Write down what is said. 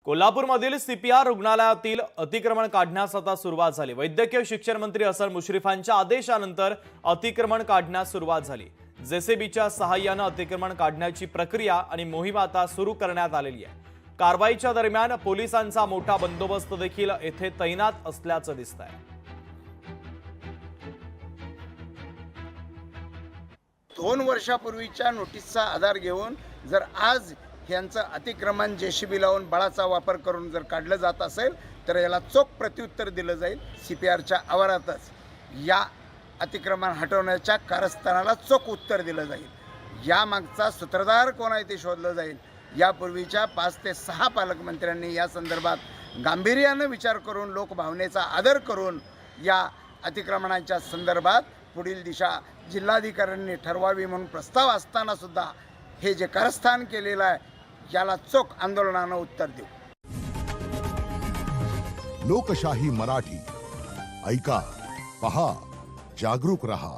कोल्हापूरमधील सीपीआर रुग्णालयातील अतिक्रमण काढण्यास आता सुरुवात झाली। वैद्यकीय शिक्षण मंत्री हसन मुश्रीफांच्या आदेशानंतर अतिक्रमण काढण्यास सुरुवात झाली। जेसीबीच्या सहाय्याने अतिक्रमण काढण्याची प्रक्रिया आणि मोहीम आता सुरू करण्यात आलेली आहे। कारवाईच्या दरम्यान पोलिसांचा मोठा बंदोबस्त देखील येथे तैनात असल्याचं दिसतंय। 2 वर्षापूर्वीच्या नोटीसचा आधार घेऊन जर आज यांचं अतिक्रमण जेसीबी लावून बळाचा वापर करून जर काढलं जात असेल तर याला चोख प्रत्युत्तर दिलं जाईल। सीपीआरच्या आवारातच या अतिक्रमण हटवण्याच्या कारस्थानाला चोख उत्तर दिलं जाईल। या मागचा सूत्रधार कोण आहे ते शोधलं जाईल। यापूर्वीच्या 5 ते 6 पालकमंत्र्यांनी या संदर्भात गांभीर्याने विचार करून लोकभावनेचा आदर करून या अतिक्रमणाच्या संदर्भात पुढील दिशा जिल्हाधिकाऱ्यांनी ठरवावी म्हणून प्रस्ताव असताना सुद्धा हे जे कारस्थान केलेलं आहे याला चोख आंदोलनानं उत्तर देऊ। लोकशाही मराठी ऐका, पहा, जागरूक रहा।